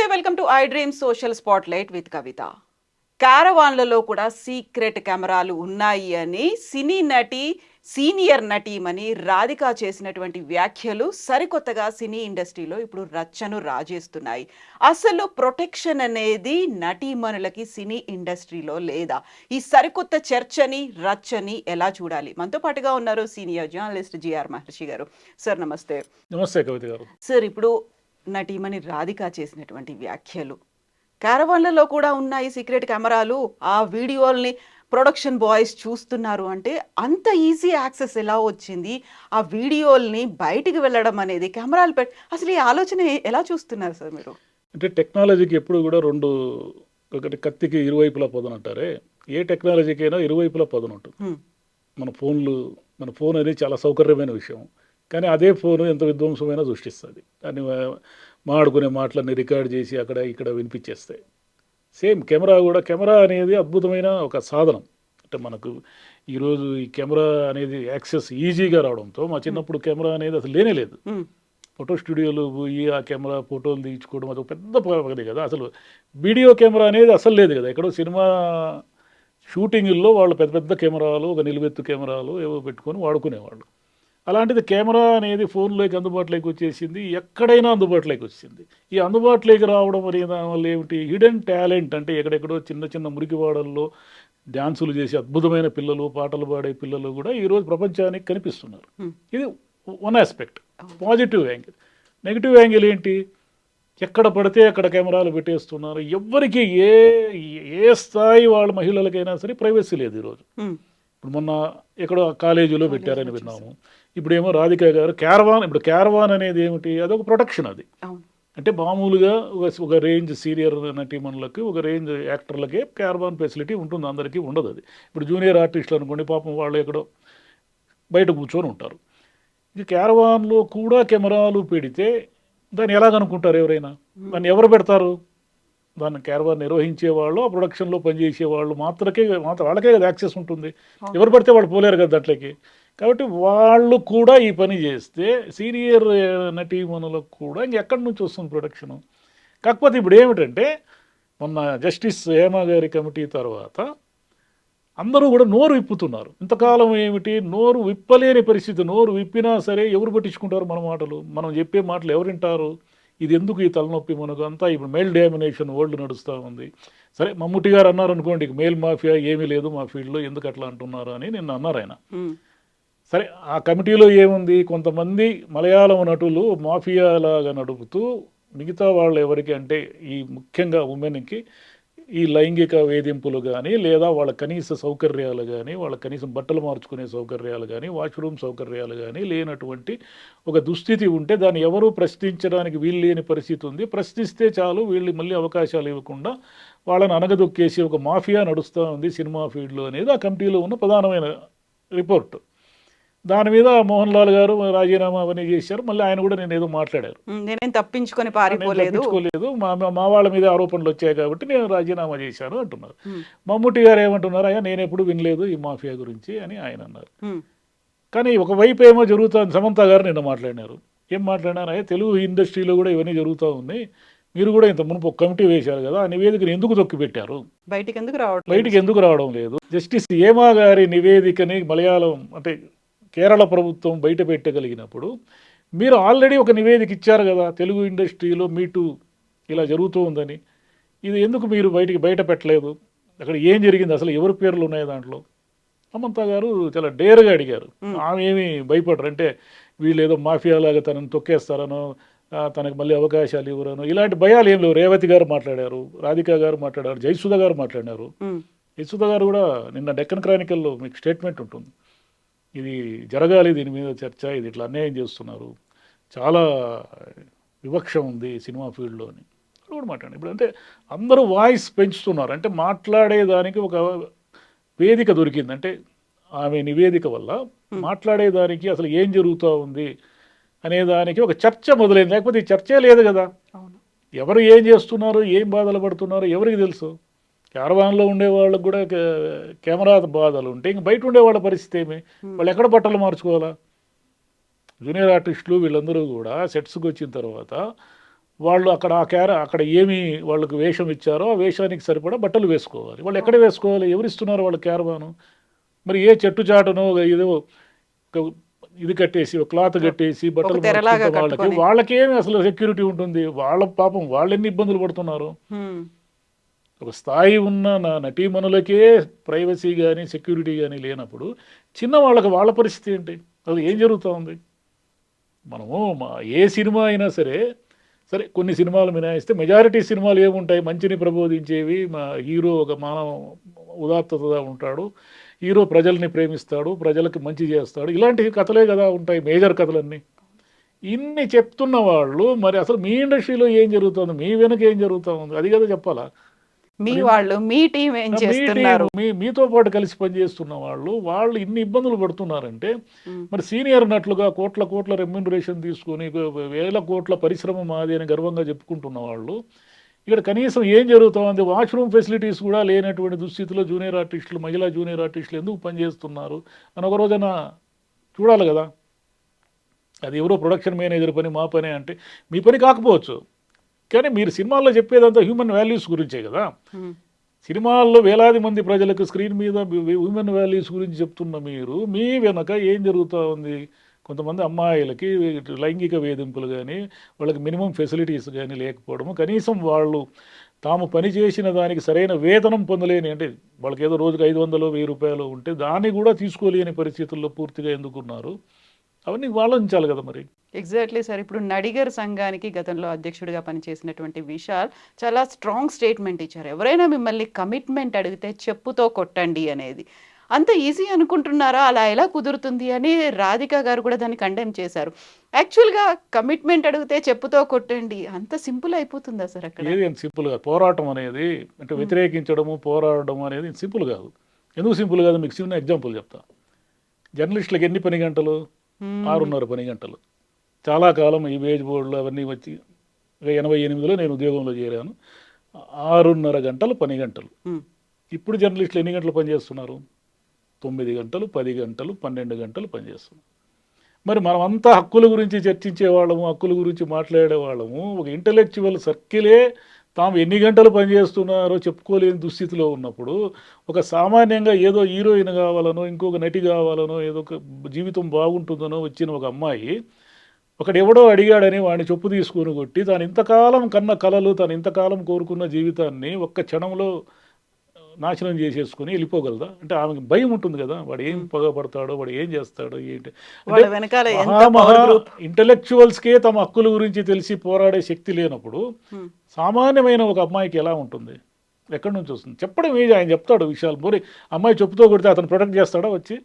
నమస్తే, welcome to I dream social spotlight with Kavitha. క్యారవాన్లలో కూడా సీక్రెట్ కెమెరాలు ఉన్నాయి అని సినీ నటి, సీనియర్ నటీమణి రాధిక చేసినటువంటి వ్యాఖ్యలు సరికొత్తగా సినీ ఇండస్ట్రీలో ఇప్పుడు రచ్చను రాజేస్తున్నాయి. అసలు ప్రొటెక్షన్ అనేది నటీమణులకి సినీ ఇండస్ట్రీలో లేదా? ఈ సరికొత్త చర్చని, రచ్చని ఎలా చూడాలి? మనతో పాటుగా ఉన్నారు సీనియర్ జర్నలిస్ట్ జిఆర్ మహర్షి గారు. సార్ నమస్తే. నమస్తే కవిత గారు. సార్, ఇప్పుడు నటీమణి రాధిక చేసినటువంటి వ్యాఖ్యలు, క్యారవాన్లలో కూడా ఉన్నాయి సీక్రెట్ కెమెరాలు, ఆ వీడియోల్ని ప్రొడక్షన్ బాయ్స్ చూస్తున్నారు అంటే అంత ఈజీ యాక్సెస్ ఎలా వచ్చింది? ఆ వీడియోల్ని బయటికి వెళ్ళడం అనేది కెమెరాలు అసలు ఈ ఆలోచన ఎలా చూస్తున్నారు సార్ మీరు? అంటే టెక్నాలజీకి ఎప్పుడు కూడా ఒకటి కత్తికి ఇరువైపులా పదును అంటారే, ఏ టెక్నాలజీకైనా ఇరువైపులా పదును ఉంటుంది. మన ఫోన్ అనేది చాలా సౌకర్యమైన విషయం, కానీ అదే ఫోన్ ఎంత విధ్వంసమైనా సృష్టిస్తుంది. దాన్ని మాడుకునే మాటలన్నీ రికార్డ్ చేసి అక్కడ ఇక్కడ వినిపించేస్తాయి. సేమ్ కెమెరా అనేది అద్భుతమైన ఒక సాధనం. అంటే మనకు ఈరోజు ఈ కెమెరా అనేది యాక్సెస్ ఈజీగా రావడంతో, మా చిన్నప్పుడు కెమెరా అనేది అసలు లేనే లేదు. ఫోటో స్టూడియోలు పోయి ఆ కెమెరా ఫోటోలు తీయించుకోవడం అది ఒక పెద్ద పని కదా. అసలు వీడియో కెమెరా అనేది అసలు లేదు కదా. ఎక్కడో సినిమా షూటింగుల్లో వాళ్ళు పెద్ద పెద్ద కెమెరాలు, ఒక నిలువెత్తు కెమెరాలు ఏవో పెట్టుకొని వాడుకునేవాళ్ళు. అలాంటిది కెమెరా అనేది ఫోన్లోకి అందుబాటులోకి వచ్చేసింది, ఎక్కడైనా అందుబాటులోకి వచ్చింది. ఈ అందుబాటులోకి రావడం అనే దానివల్ల ఏమిటి, హిడెన్ టాలెంట్ అంటే ఎక్కడెక్కడో చిన్న చిన్న మురికివాడల్లో డ్యాన్సులు చేసే అద్భుతమైన పిల్లలు, పాటలు పాడే పిల్లలు కూడా ఈరోజు ప్రపంచానికి కనిపిస్తున్నారు. ఇది one aspect, positive angle. Negative angle ఏంటి, ఎక్కడ పడితే అక్కడ కెమెరాలు పెట్టేస్తున్నారు. ఎవరికి ఏ స్థాయి వాళ్ళ మహిళలకైనా సరే ప్రైవసీ లేదు ఈరోజు. ఇప్పుడు మొన్న ఎక్కడో కాలేజీలో పెట్టారని విన్నాము. ఇప్పుడేమో రాధిక గారు క్యారవాన్ అనేది ఏమిటి, అదొక ప్రొటెక్షన్. అది అంటే మామూలుగా ఒక రేంజ్ సీనియర్ నటీమణులకి, ఒక రేంజ్ యాక్టర్లకే క్యారవాన్ ఫెసిలిటీ ఉంటుంది, అందరికీ ఉండదు. అది ఇప్పుడు జూనియర్ ఆర్టిస్టులు అనుకోండి, పాపం వాళ్ళు ఎక్కడో బయట కూర్చొని ఉంటారు. ఇది క్యారవాన్లో కూడా కెమెరాలు పెడితే దాన్ని ఎలా కనుక్కుంటారు ఎవరైనా? దాన్ని ఎవరు పెడతారు? దాన్ని క్యారవాన్ నిర్వహించే వాళ్ళు, ఆ ప్రొడక్షన్లో పనిచేసే వాళ్ళు వాళ్ళకే కదా యాక్సెస్ ఉంటుంది. ఎవరు పడితే వాళ్ళు పోలేరు కదా దాంట్లోకి. కాబట్టి వాళ్ళు కూడా ఈ పని చేస్తే సీనియర్ నటీమణులకు కూడా ఇంకెక్కడి నుంచి వస్తుంది ప్రొడక్షను? కాకపోతే ఇప్పుడు ఏమిటంటే, మొన్న జస్టిస్ హేమ గారి కమిటీ తర్వాత అందరూ కూడా నోరు విప్పుతున్నారు. ఇంతకాలం ఏమిటి, నోరు విప్పలేని పరిస్థితి. నోరు విప్పినా సరే ఎవరు పట్టించుకుంటారు మన మాటలు? మనం చెప్పే మాటలు ఎవరు వింటారు? ఇది ఎందుకు ఈ తలనొప్పి మనకు? అంతా ఇప్పుడు మెయిల్ డామినేషన్ వరల్డ్ నడుస్తూ ఉంది. సరే, మమ్ముట్టి గారు అన్నారు అనుకోండి, మెయిల్ మాఫియా ఏమీ లేదు మా ఫీల్డ్లో, ఎందుకు అట్లా అంటున్నారు అని నిన్న అన్నారు ఆయన. సరే, ఆ కమిటీలో ఏముంది, కొంతమంది మలయాళం నటులు మాఫియాలాగా నడుపుతూ మిగతా వాళ్ళు ఎవరికి అంటే ఈ ముఖ్యంగా ఉమెన్కి ఈ లైంగిక వేధింపులు కానీ, లేదా వాళ్ళ కనీస సౌకర్యాలు కానీ, వాళ్ళ కనీసం బట్టలు మార్చుకునే సౌకర్యాలు కానీ, వాష్రూమ్ సౌకర్యాలు కానీ లేనటువంటి ఒక దుస్థితి ఉంటే దాన్ని ఎవరూ ప్రశ్నించడానికి వీలు లేని పరిస్థితి ఉంది. ప్రశ్నిస్తే చాలు వీళ్ళు మళ్ళీ అవకాశాలు ఇవ్వకుండా వాళ్ళని అనగదొక్కేసి ఒక మాఫియా నడుస్తూ ఉంది సినిమా ఫీల్డ్లో అనేది ఆ కమిటీలో ఉన్న ప్రధానమైన రిపోర్టు. దాని మీద మోహన్ లాల్ గారు రాజీనామా అవన్నీ చేశారు. మళ్ళీ ఆయన కూడా నేను ఏదో మాట్లాడారు, నేనేం తప్పించుకొని పారిపోలేదు, మా వాళ్ళ మీద ఆరోపణలు వచ్చాయి కాబట్టి నేను రాజీనామా చేశాను అంటున్నారు. మమ్ముట్టి గారు ఏమంటున్నారు, అయ్యా నేను ఎప్పుడు వినలేదు ఈ మాఫియా గురించి అని ఆయన అన్నారు. కానీ ఒకవైపు ఏమో జరుగుతుంది. సమంత గారు నిన్న మాట్లాడినారు. ఏం మాట్లాడినారు, అయ్యా తెలుగు ఇండస్ట్రీలో కూడా ఇవన్నీ జరుగుతూ ఉన్నాయి, మీరు కూడా ఇంత మునుపు ఒక కమిటీ వేశారు కదా, ఆ నివేదికను ఎందుకు తొక్కిపెట్టారు, బయటికి ఎందుకు రావడం లేదు? జస్టిస్ హేమా గారి నివేదికని మలయాళం అంటే కేరళ ప్రభుత్వం బయట పెట్టగలిగినప్పుడు మీరు ఆల్రెడీ ఒక నివేదిక ఇచ్చారు కదా, తెలుగు ఇండస్ట్రీలో మీటూ ఇలా జరుగుతూ ఉందని. ఇది ఎందుకు మీరు బయట పెట్టలేదు? అక్కడ ఏం జరిగింది, అసలు ఎవరి పేర్లు ఉన్నాయి దాంట్లో? సమంత గారు చాలా డేర్గా అడిగారు. ఆమె ఏమి భయపడరు, అంటే వీళ్ళు ఏదో మాఫియాలాగా తనని తొక్కేస్తారనో, తనకు మళ్ళీ అవకాశాలు ఇవ్వరనో ఇలాంటి భయాలు ఏం లేవు. రేవతి గారు మాట్లాడారు, రాధిక గారు మాట్లాడారు, జయసుధ గారు మాట్లాడారు. జయసుధ గారు కూడా నిన్న డెక్కన్ క్రానికల్లో మీకు స్టేట్మెంట్ ఉంటుంది, ఇది జరగాలి, దీని మీద చర్చ, ఇది ఇట్లా అన్యాయం చేస్తున్నారు, చాలా వివక్ష ఉంది సినిమా ఫీల్డ్లో అని కూడా మాట్లాడండి. ఇప్పుడు అంటే అందరూ వాయిస్ పెంచుతున్నారు, అంటే మాట్లాడేదానికి ఒక వేదిక దొరికింది. అంటే ఆమె నివేదిక వల్ల మాట్లాడేదానికి అసలు ఏం జరుగుతూ ఉంది అనేదానికి ఒక చర్చ మొదలైంది. లేకపోతే ఈ చర్చే లేదు కదా. ఎవరు ఏం చేస్తున్నారు, ఏం బాధలు పడుతున్నారో ఎవరికి తెలుసు? క్యారవాన్లో ఉండే వాళ్ళకు కూడా కెమెరా బాధలు ఉంటే ఇంక బయట ఉండే వాళ్ళ పరిస్థితి ఏమి? వాళ్ళు ఎక్కడ బట్టలు మార్చుకోవాలా? జూనియర్ ఆర్టిస్టులు వీళ్ళందరూ కూడా సెట్స్కి వచ్చిన తర్వాత వాళ్ళు అక్కడ ఏమి వాళ్ళకి వేషం ఇచ్చారో ఆ వేషానికి సరిపడా బట్టలు వేసుకోవాలి. వాళ్ళు ఎక్కడ వేసుకోవాలి? ఎవరిస్తున్నారు వాళ్ళ క్యారవాను? మరి ఏ చెట్టు చాటునో ఏదో ఒక ఇది కట్టేసి ఒక క్లాత్ కట్టేసి ఒక బట్టలు తెరలాగా మార్చుకుంటే కట్టుకొని. వాళ్ళకేమి అసలు సెక్యూరిటీ ఉంటుంది? వాళ్ళ పాపం వాళ్ళు ఎన్ని ఇబ్బందులు పడుతున్నారు. హ్మ్. ఒక స్థాయి ఉన్న నటీమణులకే ప్రైవసీ కానీ సెక్యూరిటీ కానీ లేనప్పుడు చిన్న వాళ్ళకి వాళ్ళ పరిస్థితి ఏంటి? అసలు ఏం జరుగుతూ ఉంది? మనము ఏ సినిమా అయినా సరే సరే కొన్ని సినిమాలు మినహాయిస్తే మెజారిటీ సినిమాలు ఏముంటాయి? మంచిని ప్రబోధించేవి. మా హీరో ఒక మానవ ఉదాత్తత ఉంటాడు, హీరో ప్రజల్ని ప్రేమిస్తాడు, ప్రజలకు మంచి చేస్తాడు, ఇలాంటి కథలే కదా ఉంటాయి మేజర్ కథలన్నీ. ఇన్ని చెప్తున్న వాళ్ళు మరి అసలు మీ ఇండస్ట్రీలో ఏం జరుగుతుంది, మీ వెనక ఏం జరుగుతూ ఉంది, అది కదా చెప్పాలా. మీ వాళ్ళు, మీ టీం ఏం మీ చేస్తున్నారు? మీతో పాటు కలిసి పనిచేస్తున్న వాళ్ళు ఇన్ని ఇబ్బందులు పడుతున్నారంటే హ్మ్. మరి సీనియర్ నటులుగా కోట్ల కోట్ల రెమ్యూనరేషన్ తీసుకొని వేల కోట్ల పరిశ్రమ మాది అని గర్వంగా చెప్పుకుంటున్న వాళ్ళు ఇక్కడ కనీసం ఏం జరుగుతుంది? వాష్రూమ్ ఫెసిలిటీస్ కూడా లేనటువంటి దుస్థితిలో జూనియర్ ఆర్టిస్టులు, మహిళా జూనియర్ ఆర్టిస్టులు ఎందుకు పనిచేస్తున్నారు అని ఒక రోజైనా చూడాలి కదా. అది ఎవరో ప్రొడక్షన్ మేనేజర్ పని, మా పని అంటే మీ పని కాకపోవచ్చు, కానీ మీరు సినిమాల్లో చెప్పేదంతా హ్యూమన్ వాల్యూస్ గురించే కదా. హ్మ్. సినిమాల్లో వేలాది మంది ప్రజలకు స్క్రీన్ మీద హ్యూమన్ వాల్యూస్ గురించి చెప్తున్న మీరు మీ వెనక ఏం జరుగుతూ ఉంది? కొంతమంది అమ్మాయిలకి లైంగిక వేధింపులు కానీ, వాళ్ళకి మినిమం ఫెసిలిటీస్ కానీ లేకపోవడము, కనీసం వాళ్ళు తాము పనిచేసిన దానికి సరైన వేతనం పొందలేని, అంటే వాళ్ళకి ఏదో రోజుకి 500 1000 రూపాయలు ఉంటే దాన్ని కూడా తీసుకోలేని పరిస్థితుల్లో పూర్తిగా ఎందుకున్నారు? అవన్నీ ఆలోచించాలి కదా మరి. Exactly sir. ఇప్పుడు నడిగర్ సంఘానికి గతంలో అధ్యక్షుడిగా పనిచేసినటువంటి విశాల్ చాలా స్ట్రాంగ్ స్టేట్మెంట్ ఇచ్చారు. ఎవరైనా మిమ్మల్ని కమిట్మెంట్ అడిగితే చెప్పుతో కొట్టండి అనేది. అంత ఈజీ అనుకుంటున్నారా? అలా ఎలా కుదురుతుంది అని రాధిక గారు కూడా దాన్ని కండెమ్ చేశారు. యాక్చువల్గా కమిట్మెంట్ అడిగితే చెప్పుతో కొట్టండి అంత సింపుల్ అయిపోతుందా సార్ అక్కడ? ఏది అంత సింపుల్ కాదు. పోరాటం అనేది అంటే వ్యతిరేకించడము, పోరాడడం అనేది సింపుల్ కాదు. ఎందుకు సింపుల్ కాదు? మీకు చిన్న ఎగ్జాంపుల్ చెప్తా. జర్నలిస్టులకు ఎన్ని పని గంటలు? 6:30 పని గంటలు. చాలా కాలం ఈ వేజ్ బోర్డులు అవన్నీ వచ్చి 88లో నేను ఉద్యోగంలో చేరాను. 6:30 గంటలు పని గంటలు. ఇప్పుడు జర్నలిస్టులు ఎన్ని గంటలు పనిచేస్తున్నారు? 9 గంటలు, 10 గంటలు, 12 గంటలు పనిచేస్తున్నారు. మరి మనమంతా హక్కుల గురించి చర్చించేవాళ్ళము, హక్కుల గురించి మాట్లాడేవాళ్ళము, ఒక ఇంటలెక్చువల్ సర్కిలే తాము ఎన్ని గంటలు పనిచేస్తున్నారో చెప్పుకోలేని దుస్థితిలో ఉన్నప్పుడు ఒక సామాన్యంగా ఏదో హీరోయిన్ కావాలనో, ఇంకొక నటి కావాలనో, ఏదో ఒక జీవితం బాగుంటుందనో వచ్చిన ఒక అమ్మాయి ఒకడెవడో అడిగాడని వాడిని చెప్పు తీసుకొని కొట్టి తాను ఇంతకాలం కన్న కలలు, తాను ఇంతకాలం కోరుకున్న జీవితాన్ని ఒక్క క్షణంలో నాశనం చేసేసుకుని వెళ్ళిపోగలదా? అంటే ఆమెకి భయం ఉంటుంది కదా, వాడు ఏం పగపడతాడో, వాడు ఏం చేస్తాడో ఏంటి. వాళ్ళ వెనకాల ఎంత మహామహా పవర్ గ్రూప్. ఇంటలెక్చువల్స్కే తమ హక్కుల గురించి తెలిసి పోరాడే శక్తి లేనప్పుడు సామాన్యమైన ఒక అమ్మాయికి ఎలా ఉంటుంది? ఎక్కడి నుంచి వస్తుంది? చెప్పడం ఏది, ఆయన చెప్తాడు విషయాలు. మరి అమ్మాయి చెప్పుతో కొడితే అతను ప్రొటెక్ట్ చేస్తాడా వచ్చి?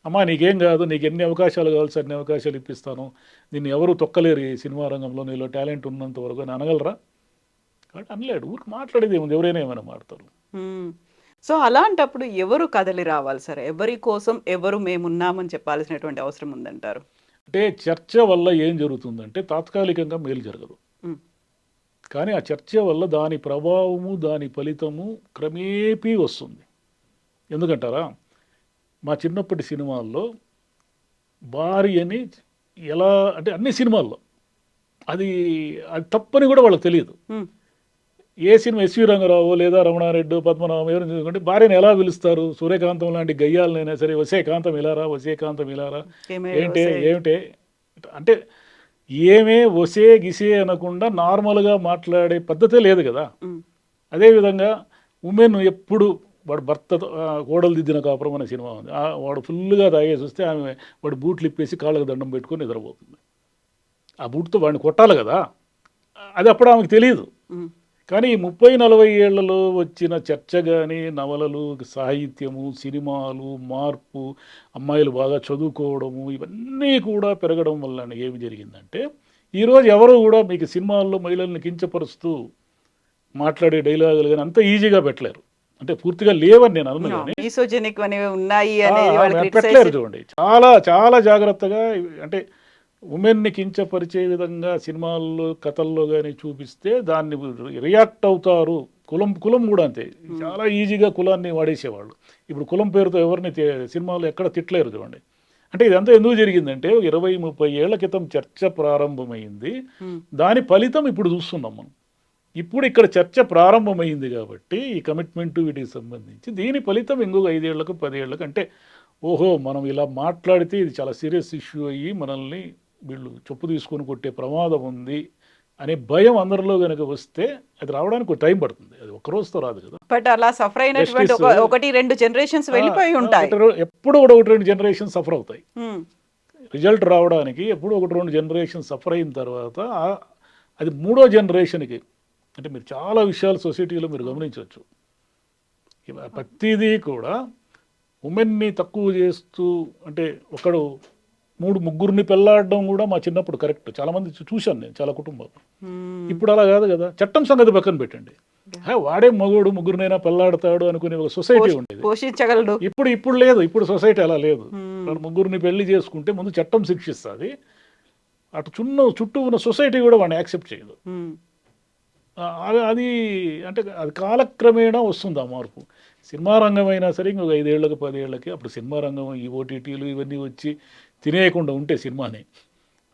అమ్మా నీకేం కాదు, నీకు ఎన్ని అవకాశాలు కావాల్సి అన్ని అవకాశాలు ఇప్పిస్తాను, దీన్ని ఎవరు తొక్కలేరు ఈ సినిమా రంగంలో, నీలో టాలెంట్ ఉన్నంత వరకు అని అనగలరా? కాబట్టి అనలేడు. ఊరికి మాట్లాడేది ఏముంది, ఎవరైనా ఏమైనా మాడతారు. సో అలాంటప్పుడు ఎవరు కదలి రావాలి సార్? ఎవరి కోసం ఎవరు మేమున్నామని చెప్పాల్సినటువంటి అవసరం ఉందంటారు? అంటే చర్చ వల్ల ఏం జరుగుతుందంటే తాత్కాలికంగా మేలు జరగదు, కానీ ఆ చర్చ వల్ల దాని ప్రభావము, దాని ఫలితము క్రమేపీ వస్తుంది. ఎందుకంటారా, మా చిన్నప్పటి సినిమాల్లో భార్యని ఎలా అంటే అన్ని సినిమాల్లో అది తప్పని కూడా వాళ్ళకి తెలియదు. ఏ సినిమా ఎస్వి రంగారావు లేదా రమణారెడ్డి, పద్మనాభం ఎవరైనా చూసుకుంటే భార్యను ఎలా పిలుస్తారు? సూర్యకాంతం లాంటి గయ్యాలనైనా సరే వసే కాంతం ఇలారా, వసే కాంతం ఇలారా, ఏమిటే అంటే ఏమే వసే గిసే అనకుండా నార్మల్గా మాట్లాడే పద్ధతే లేదు కదా. అదేవిధంగా ఉమెన్ ఎప్పుడు వాడు భర్తతో కోడలు దిద్దిన కాపురం అనే సినిమా ఉంది, వాడు ఫుల్గా తాగేసి వస్తే ఆమె వాడు బూట్లు ఇప్పేసి కాళ్ళకు దండం పెట్టుకొని నిద్రపోతుంది. ఆ బూట్తో వాడిని కొట్టాలి కదా, అది అప్పుడు ఆమెకు తెలియదు. కానీ ఈ 30-40 ఏళ్లలో వచ్చిన చర్చ కానీ, నవలలు, సాహిత్యము, సినిమాలు, మార్పు, అమ్మాయిలు బాగా చదువుకోవడము, ఇవన్నీ కూడా పెరగడం వల్ల ఏమి జరిగిందంటే ఈరోజు ఎవరు కూడా మీకు సినిమాల్లో మహిళల్ని కించపరుస్తూ మాట్లాడే డైలాగులు కానీ అంత ఈజీగా పెట్టలేరు. అంటే పూర్తిగా లేవని నేను అన్నాను, కానీ మిసోజినిక్ అనేవి ఉన్నాయి అనేది వాళ్ళు పెట్టలేరు. చూడండి, చాలా చాలా జాగ్రత్తగా అంటే ఉమెన్ని కించపరిచే విధంగా సినిమాల్లో, కథల్లో కానీ చూపిస్తే దాన్ని రియాక్ట్ అవుతారు. కులం కూడా అంతే, చాలా ఈజీగా కులాన్ని వాడేసేవాళ్ళు. ఇప్పుడు కులం పేరుతో ఎవరిని సినిమాలు ఎక్కడ తిట్టలేరు చూడండి. అంటే ఇదంతా ఎందుకు జరిగిందంటే 20-30 ఏళ్ల క్రితం చర్చ ప్రారంభమైంది. ఉమ్, దాని ఫలితం ఇప్పుడు చూస్తున్నాం మనం. ఇప్పుడు ఇక్కడ చర్చ ప్రారంభమైంది కాబట్టి ఈ కమిట్మెంట్ వీటికి సంబంధించి దీని ఫలితం ఇంకొక 5 ఏళ్లకు 10 ఏళ్లకు అంటే ఓహో మనం ఇలా మాట్లాడితే ఇది చాలా సీరియస్ ఇష్యూ అయ్యి మనల్ని వీళ్ళు చెప్పు తీసుకొని కొట్టే ప్రమాదం ఉంది అనే భయం అందరిలో కనుక వస్తే అది రావడానికి ఒక టైం పడుతుంది. అది ఒక రోజుతో రాదు కదా. బట్ అలా సఫర్ అయినటువంటి ఒకటి రెండు జనరేషన్స్ వెళ్ళిపోయి ఉంటాయి. ఎప్పుడు కూడా 1-2 జనరేషన్ సఫర్ అవుతాయి. ఉమ్, రిజల్ట్ రావడానికి ఎప్పుడు 1-2 జనరేషన్ సఫర్ అయిన తర్వాత అది మూడో జనరేషన్కి అంటే మీరు చాలా విషయాలు సొసైటీలో మీరు గమనించవచ్చు. ప్రతిదీ కూడా ఉమెన్ని తక్కువ చేస్తూ అంటే ఒకడు 3-4 పెళ్ళాడడం కూడా మా చిన్నప్పుడు కరెక్ట్. చాలామంది చూశాను నేను చాలా కుటుంబాలు. ఉమ్, ఇప్పుడు అలా కాదు కదా. చట్టం సంగతి పక్కన పెట్టండి, వాడే మగోడు 3 పెళ్ళాడతాడు అనుకునే ఒక సొసైటీ ఉండేది. పోషించగలడు. ఇప్పుడు లేదు. ఇప్పుడు సొసైటీ అలా లేదు. ఉమ్, వాడు 3 పెళ్లి చేసుకుంటే ముందు చట్టం శిక్షిస్తుంది. అటు చుట్టూ ఉన్న సొసైటీ కూడా వాడిని యాక్సెప్ట్ చేయదు. ఉమ్, అది అంటే అది కాలక్రమేణా వస్తుంది ఆ మార్పు. సినిమా రంగం అయినా సరే ఇంకొక 5 ఏళ్ళకి 10 ఏళ్ళకి అప్పుడు సినిమా రంగం ఈ ఓటీటీలు ఇవన్నీ వచ్చి తినేయకుండా ఉంటే సినిమాని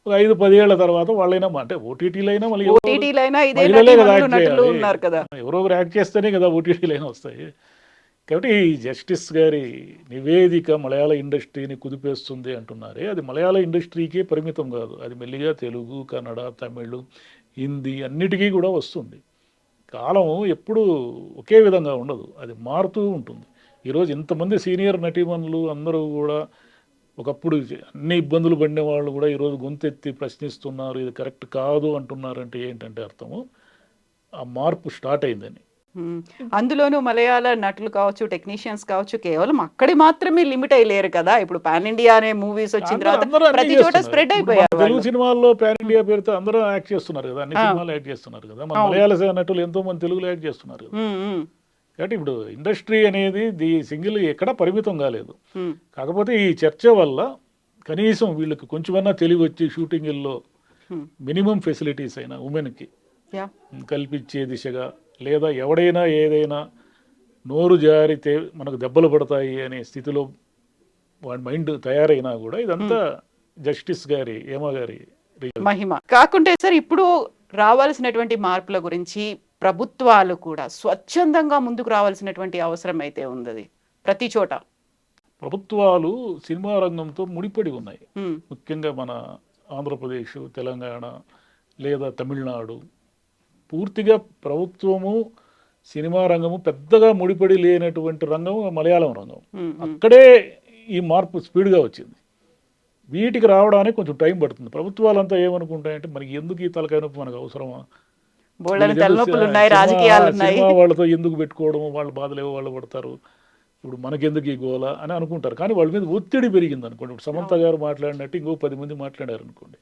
ఒక 5-10 ఏళ్ల తర్వాత వాళ్ళైనా అంటే ఓటీటీలు అయినా మళ్ళీ ఓటీటీలైనా ఇదే మహిళలే కదా నటీమణులు, యాక్ట్ నటులు చేయాలి. ఉన్నారు కదా. ఎవరో ఒకరు యాక్ట్ చేస్తేనే కదా ఓటీటీలు అయినా వస్తాయి. కాబట్టి ఈ జస్టిస్ గారి నివేదిక మలయాళ ఇండస్ట్రీని కుదిపేస్తుంది అంటున్నారే, అది మలయాళ ఇండస్ట్రీకే పరిమితం కాదు. అది మెల్లిగా తెలుగు, కన్నడ, తమిళ్, హిందీ అన్నిటికీ కూడా వస్తుంది. కాలం ఎప్పుడు ఒకే విధంగా ఉండదు, అది మారుతూ ఉంటుంది. ఈరోజు ఇంతమంది సీనియర్ నటీమణులు అందరూ కూడా ఒకప్పుడు అన్ని ఇబ్బందులు పడిన వాళ్ళు కూడా ఈరోజు గొంతెత్తి ప్రశ్నిస్తున్నారు, ఇది కరెక్ట్ కాదు అంటున్నారంటే ఏంటంటే అర్థము ఆ మార్పు స్టార్ట్ అయిందని. ఉమ్, అందులోనూ మలయాళ నటులు కావచ్చు, టెక్నీషియన్స్ కావచ్చు, కేవలం అక్కడి మాత్రమే లిమిట్ అయ్యలేరు కదా. ఇప్పుడు పాన్ ఇండియా అనే మూవీస్ వచ్చిన తర్వాత అందరూ అన్నీ ప్రతి చోట చేస్తున్నారు. స్ప్రెడ్ ఇప్పుడు మన అయిపోయారు తెలుగు వాళ్ళు. సినిమాల్లో పాన్ ఇండియా పేరుతో అందరూ యాక్ట్ చేస్తున్నారు కదా, అన్ని సినిమాలు యాక్ట్ చేస్తున్నారు కదా. మన అవును. మలయాళ నటులు ఎంతో మంది తెలుగులో యాక్ట్ చేస్తున్నారు కదా. ఉమ్, ఉమ్, కాబట్టి ఇప్పుడు ఇండస్ట్రీ అనేది సింగిల్ ఎక్కడ పరిమితం కాలేదు. ఉమ్, కాకపోతే ఈ చర్చ వల్ల కనీసం వీళ్ళకి కొంచెమన్నా తెలివి వచ్చి షూటింగ్ల్లో ఉమ్, మినిమం ఫెసిలిటీస్ అయినా ఉమెన్కి యా, కల్పించే దిశగా, లేదా ఎవడైనా ఏదైనా నోరు జారితే మనకు దెబ్బలు పడతాయి అనే స్థితిలో వాడి మైండ్ తయారైనా కూడా ఇదంతా జస్టిస్ గారి ఏమా గారి మహిమ. కాకుంటే సార్ ఇప్పుడు రావాల్సినటువంటి మార్పుల గురించి ప్రభుత్వాలు కూడా స్వచ్ఛందంగా ముందుకు రావాల్సినటువంటి అవసరం అయితే ఉంది ప్రతి చోట. ప్రభుత్వాలు సినిమా రంగంతో ముడిపడి ఉన్నాయి. ఉమ్, ముఖ్యంగా మన ఆంధ్రప్రదేశ్, తెలంగాణ లేదా తమిళనాడు పూర్తిగా ప్రభుత్వము సినిమా రంగము పెద్దగా ముడిపడి లేనటువంటి రంగం మలయాళం రంగం. ఉమ్, ఉమ్, అక్కడే ఈ మార్పు స్పీడ్గా వచ్చింది. వీటికి రావడానికి కొంచెం టైం పడుతుంది. ప్రభుత్వాలంతా ఏమనుకుంటాయంటే మనకి ఎందుకు ఈ తలకాయ నొప్పి, మనకు అవసరమా, బోల్డని తలనొప్పులు ఉన్నాయి, రాజకీయాలు ఉన్నాయి. సినిమా వాళ్ళతో ఎందుకు పెట్టుకోవడం, వాళ్ళ బాధలేవో వాళ్ళు పడతారు, ఇప్పుడు మనకెందుకు ఈ గోల అని అనుకుంటారు. కానీ వాళ్ళ మీద ఒత్తిడి పెరిగింది అనుకోండి. ఇప్పుడు సమంత గారు మాట్లాడినట్టు ఇంకో 10 మంది మాట్లాడారు అనుకోండి,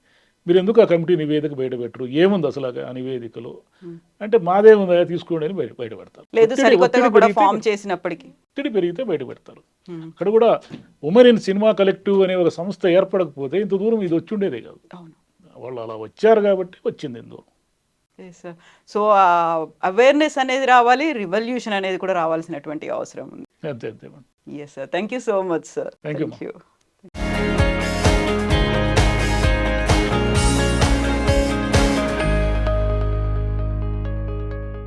మీరు ఎందుకు ఆ కమిటీ నివేదిక బయటపెట్టరు, ఏముంది అసలు ఆ నివేదికలో అంటే మాదేముందా తీసుకోండి అని బయటపెడతారు. లేదు సరికొత్తగా కూడా ఫామ్ చేసినప్పటికీ ఒత్తిడి పెరిగితే బయటపెడతారు. ఉమ్, అక్కడ కూడా ఉమెన్ ఇన్ సినిమా కలెక్టివ్ అనే ఒక సంస్థ ఏర్పడకపోతే ఇంత దూరం ఇది వచ్చి ఉండేదే కాదు. అవును. వాళ్ళు అలా వచ్చారు కాబట్టి వచ్చింది ఇందులో. సో అవేర్నెస్ అనేది రావాలి, రివల్యూషన్ అనేది కూడా రావాల్సినటువంటి అవసరం ఉంది. అంతే అంతే. Yes sir, thank you so much sir. Thank you, ma'am. Thank you.